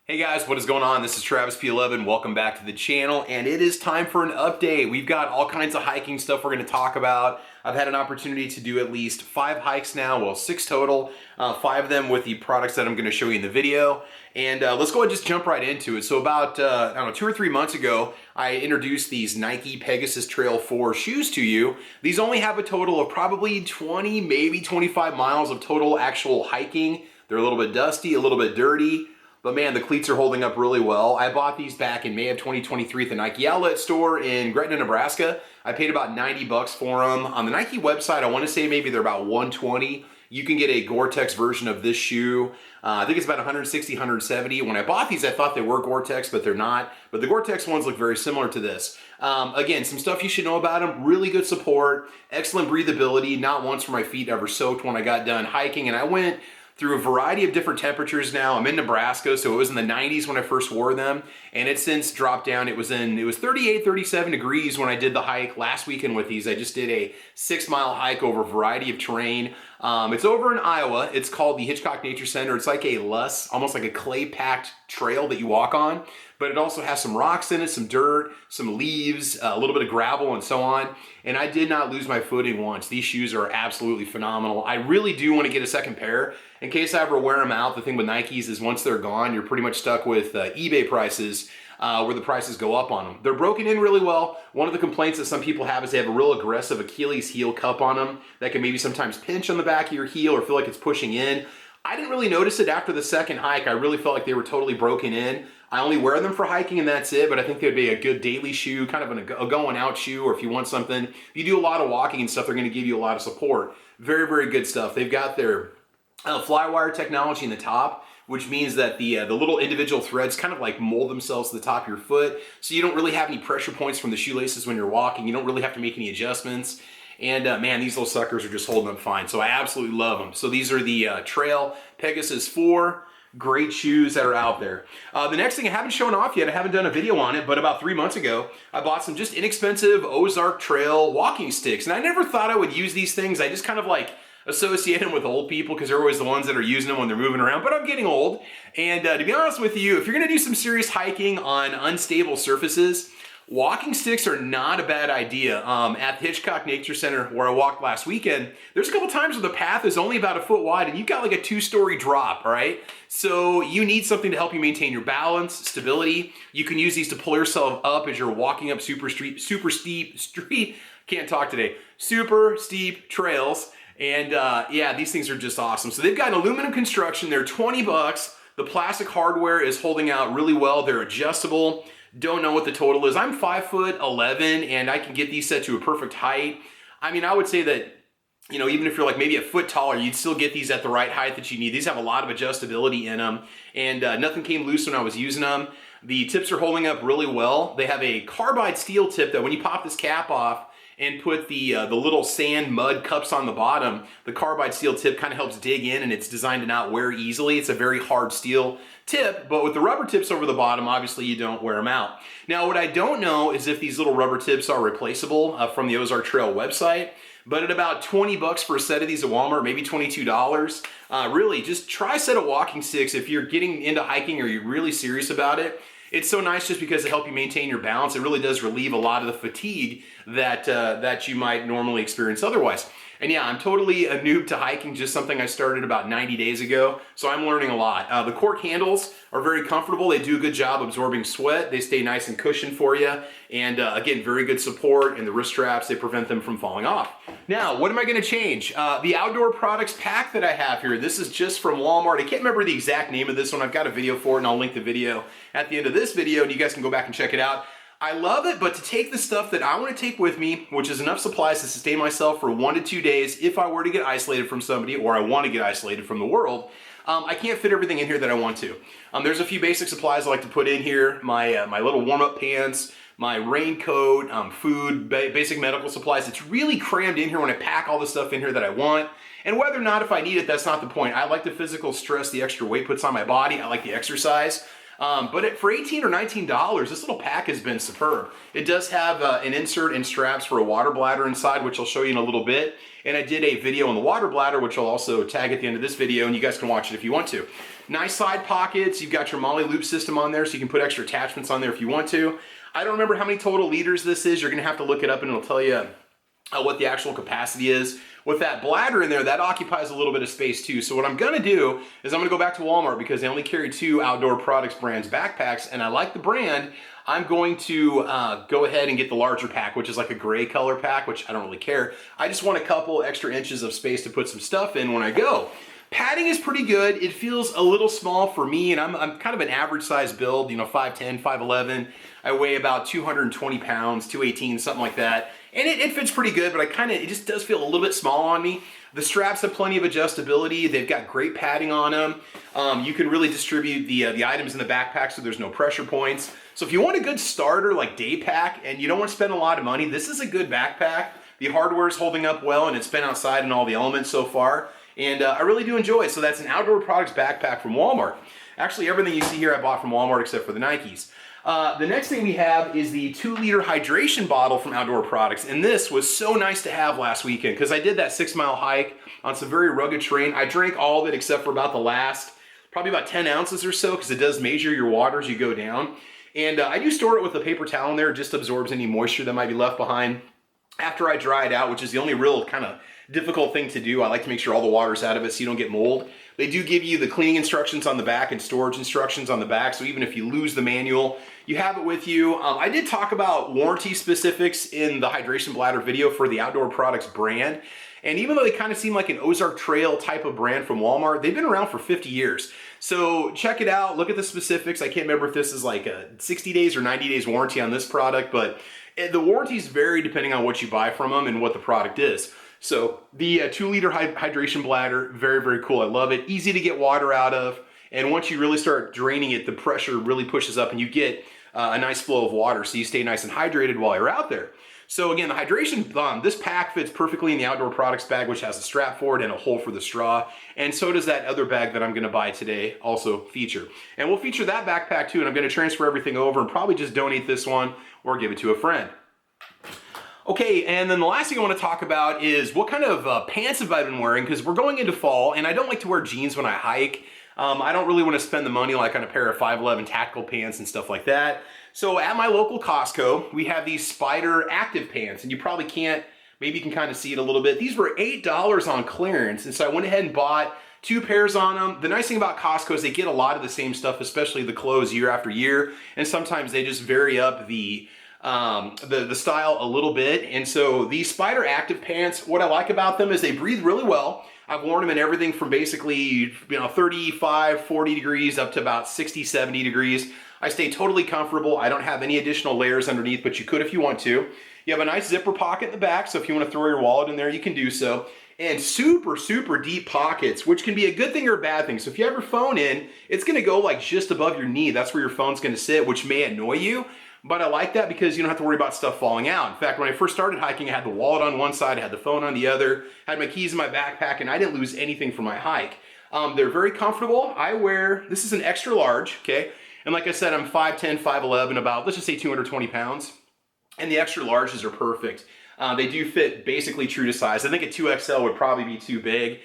Hey guys, what is going on? This is Travis P11. Welcome back to the channel, and it is time for an update. We've got all kinds of hiking stuff we're going to talk about. I've had an opportunity to do at least 5 hikes now, well 6 total, 5 of them with the products that I'm going to show you in the video. And let's go ahead and just jump right into it. So about, I don't know, 2 or 3 months ago, I introduced these Nike Pegasus Trail 4 shoes to you. These only have a total of probably 20, maybe 25 miles of total actual hiking. They're a little bit dusty, a little bit dirty. But man, the cleats are holding up really well. I bought these back in May of 2023 at the Nike outlet store in Gretna, Nebraska. I paid about 90 bucks for them. On the Nike website, I want to say maybe they're about 120. You can get a Gore-Tex version of this shoe. I think it's about 160, 170. When I bought these, I thought they were Gore-Tex, but they're not. But the Gore-Tex ones look very similar to this. Again, some stuff you should know about them. Really good support, excellent breathability. Not once were my feet ever soaked when I got done hiking. And I went through a variety of different temperatures now. I'm in Nebraska, so it was in the 90s when I first wore them, and it's since dropped down. It was 38, 37 degrees when I did the hike last weekend with these. I just did a 6-mile hike over a variety of terrain. It's over in Iowa. It's called the Hitchcock Nature Center. It's like almost like a clay-packed trail that you walk on, but it also has some rocks in it, some dirt, some leaves, a little bit of gravel, and so on. And I did not lose my footing once. These shoes are absolutely phenomenal. I really do want to get a second pair in case I ever wear them out. The thing with Nikes is once they're gone, you're pretty much stuck with eBay prices where the prices go up on them. They're broken in really well. One of the complaints that some people have is they have a real aggressive Achilles heel cup on them that can maybe sometimes pinch on the back of your heel or feel like it's pushing in. I didn't really notice it after the second hike. I really felt like they were totally broken in. I only wear them for hiking and that's it, but I think they'd be a good daily shoe, kind of a going out shoe, or if you want something, if you do a lot of walking and stuff, they're gonna give you a lot of support. Very, very good stuff. They've got their Flywire technology in the top, which means that the little individual threads kind of like mold themselves to the top of your foot, so you don't really have any pressure points from the shoelaces when you're walking. You don't really have to make any adjustments. And man, these little suckers are just holding up fine. So I absolutely love them. So these are the Trail Pegasus 4. Great shoes that are out there. The next thing I haven't shown off yet, I haven't done a video on it, but about 3 months ago, I bought some just inexpensive Ozark Trail walking sticks. And I never thought I would use these things. I just kind of like associate them with old people because they're always the ones that are using them when they're moving around, but I'm getting old. And to be honest with you, if you're gonna do some serious hiking on unstable surfaces, walking sticks are not a bad idea. At the Hitchcock Nature Center where I walked last weekend, there's a couple times where the path is only about a foot wide and you've got like a 2-story drop, all right? So you need something to help you maintain your balance, stability. You can use these to pull yourself up as you're walking up super steep trails. And yeah, these things are just awesome. So they've got an aluminum construction. They're 20 bucks. The plastic hardware is holding out really well. They're adjustable. Don't know what the total is. I'm 5'11" and I can get these set to a perfect height. I mean, I would say that, you know, even if you're like maybe a foot taller, you'd still get these at the right height that you need. These have a lot of adjustability in them, and nothing came loose when I was using them. The tips are holding up really well. They have a carbide steel tip that when you pop this cap off and put the little sand mud cups on the bottom, the carbide steel tip kind of helps dig in, and it's designed to not wear easily. It's a very hard steel tip, but with the rubber tips over the bottom, obviously you don't wear them out. Now, what I don't know is if these little rubber tips are replaceable from the Ozark Trail website, but at about 20 bucks for a set of these at Walmart, maybe $22, really just try a set of walking sticks if you're getting into hiking or you're really serious about it. It's so nice just because it helps you maintain your balance. It really does relieve a lot of the fatigue that you might normally experience otherwise. And yeah, I'm totally a noob to hiking, just something I started about 90 days ago, so I'm learning a lot. The cork handles are very comfortable. They do a good job absorbing sweat. They stay nice and cushioned for you. And again, very good support. And the wrist straps, they prevent them from falling off. Now, what am I gonna change? The outdoor products pack that I have here, this is just from Walmart. I can't remember the exact name of this one. I've got a video for it, and I'll link the video at the end of this video, and you guys can go back and check it out. I love it, but to take the stuff that I want to take with me, which is enough supplies to sustain myself for 1 to 2 days if I were to get isolated from somebody or I want to get isolated from the world, I can't fit everything in here that I want to. There's a few basic supplies I like to put in here. My little warm-up pants, my raincoat, food, basic medical supplies. It's really crammed in here when I pack all the stuff in here that I want. And whether or not if I need it, that's not the point. I like the physical stress the extra weight puts on my body. I like the exercise. For $18 or $19, this little pack has been superb. It does have an insert and straps for a water bladder inside, which I'll show you in a little bit. And I did a video on the water bladder, which I'll also tag at the end of this video, and you guys can watch it if you want to. Nice side pockets. You've got your Molly loop system on there, so you can put extra attachments on there if you want to. I don't remember how many total liters this is. You're gonna have to look it up and it'll tell you what the actual capacity is. With that bladder in there, that occupies a little bit of space too. So what I'm gonna do is I'm gonna go back to Walmart because they only carry 2 Outdoor Products brands backpacks, and I like the brand. I'm going to go ahead and get the larger pack, which is like a gray color pack, which I don't really care. I just want a couple extra inches of space to put some stuff in when I go. Padding is pretty good. It feels a little small for me, and I'm kind of an average size build, you know, 5'10", 5'11". I weigh about 220 pounds, 218, something like that. And it fits pretty good, but it just does feel a little bit small on me. The straps have plenty of adjustability. They've got great padding on them. You can really distribute the items in the backpack so there's no pressure points. So if you want a good starter like day pack and you don't want to spend a lot of money, this is a good backpack. The hardware is holding up well and it's been outside in all the elements so far. And I really do enjoy it. So that's an Outdoor Products backpack from Walmart. Actually, everything you see here I bought from Walmart except for the Nikes. The next thing we have is the 2-liter hydration bottle from Outdoor Products. And this was so nice to have last weekend because I did that 6-mile hike on some very rugged terrain. I drank all of it except for about the last, probably about 10 ounces or so, because it does measure your water as you go down. And I do store it with a paper towel in there. It just absorbs any moisture that might be left behind after I dry it out, which is the only real kind of difficult thing to do. I like to make sure all the water's out of it so you don't get mold. They do give you the cleaning instructions on the back and storage instructions on the back, so even if you lose the manual, you have it with you. I did talk about warranty specifics in the hydration bladder video for the Outdoor Products brand, and even though they kind of seem like an Ozark Trail type of brand from Walmart, they've been around for 50 years. So check it out, look at the specifics. I can't remember if this is like a 60 days or 90 days warranty on this product, but the warranties vary depending on what you buy from them and what the product is. So the 2-liter hydration bladder, very, very cool. I love it. Easy to get water out of. And once you really start draining it, the pressure really pushes up and you get a nice flow of water. So you stay nice and hydrated while you're out there. So again, the hydration, this pack fits perfectly in the Outdoor Products bag, which has a strap for it and a hole for the straw. And so does that other bag that I'm gonna buy today also feature. And we'll feature that backpack too. And I'm gonna transfer everything over and probably just donate this one or give it to a friend. Okay, and then the last thing I want to talk about is what kind of pants have I been wearing, because we're going into fall and I don't like to wear jeans when I hike. I don't really want to spend the money like on a pair of 5'11" tactical pants and stuff like that. So at my local Costco, we have these Spider active pants, and you probably can't, maybe you can kind of see it a little bit. These were $8 on clearance, and so I went ahead and bought 2 pairs on them. The nice thing about Costco is they get a lot of the same stuff, especially the clothes year after year, and sometimes they just vary up the style a little bit. And so these Spider active pants, what I like about them is they breathe really well. I've worn them in everything from basically 35, 40 degrees up to about 60, 70 degrees. I stay totally comfortable. I don't have any additional layers underneath, but you could if you want to. You have a nice zipper pocket in the back, so if you want to throw your wallet in there, you can do so. And super, super deep pockets, which can be a good thing or a bad thing. So if you have your phone in, it's gonna go like just above your knee. That's where your phone's gonna sit, which may annoy you. But I like that because you don't have to worry about stuff falling out. In fact, when I first started hiking, I had the wallet on one side, I had the phone on the other, had my keys in my backpack, and I didn't lose anything for my hike. They're very comfortable. I wear, this is an extra large, okay? And like I said, I'm 5'10", 5'11", about, let's just say 220 pounds. And the extra larges are perfect. They do fit basically true to size. I think a 2XL would probably be too big,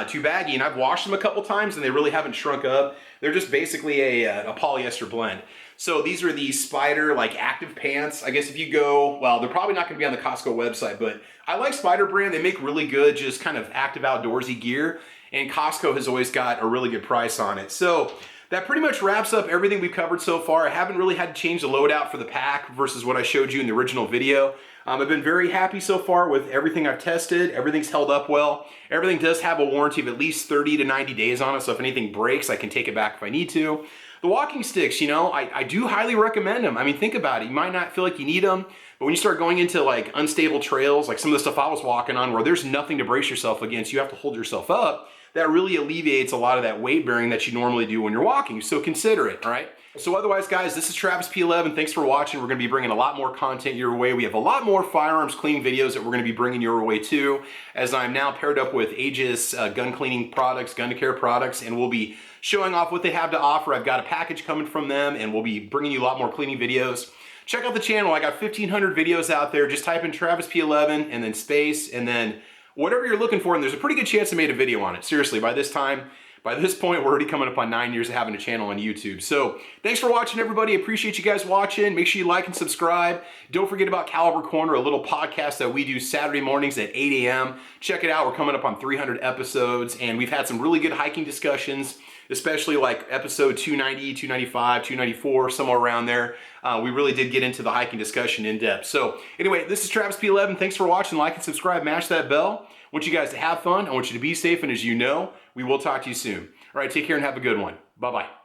too baggy, and I've washed them a couple times and they really haven't shrunk up. They're just basically a polyester blend. So these are the Spider like active pants. I guess if you go, well, they're probably not gonna be on the Costco website, but I like Spider brand. They make really good, just kind of active outdoorsy gear, and Costco has always got a really good price on it. So that pretty much wraps up everything we've covered so far. I haven't really had to change the loadout for the pack versus what I showed you in the original video. I've been very happy so far with everything I've tested. Everything's held up well. Everything does have a warranty of at least 30 to 90 days on it, so if anything breaks, I can take it back if I need to. The walking sticks, you know, I do highly recommend them. I mean, think about it. You might not feel like you need them, but when you start going into like unstable trails, like some of the stuff I was walking on where there's nothing to brace yourself against, you have to hold yourself up. that really alleviates a lot of that weight bearing that you normally do when you're walking. So consider it, all right? So otherwise, guys, this is Travis P11. Thanks for watching. We're going to be bringing a lot more content your way. We have a lot more firearms cleaning videos that we're going to be bringing your way too, as I'm now paired up with Aegis gun cleaning products, gun care products, and we'll be showing off what they have to offer. I've got a package coming from them, and we'll be bringing you a lot more cleaning videos. Check out the channel. I got 1,500 videos out there. Just type in Travis P11 and then space, and then whatever you're looking for, and there's a pretty good chance I made a video on it. Seriously, by this point, we're already coming up on 9 years of having a channel on YouTube. So thanks for watching, everybody. Appreciate you guys watching. Make sure you like and subscribe. Don't forget about Caliber Corner, a little podcast that we do Saturday mornings at 8 a.m. Check it out. We're coming up on 300 episodes, and we've had some really good hiking discussions, especially like episode 290, 295, 294, somewhere around there. We really did get into the hiking discussion in depth. So anyway, this is Travis P11. Thanks for watching. Like and subscribe. Mash that bell. I want you guys to have fun. I want you to be safe. And as you know, we will talk to you soon. All right, take care and have a good one. Bye-bye.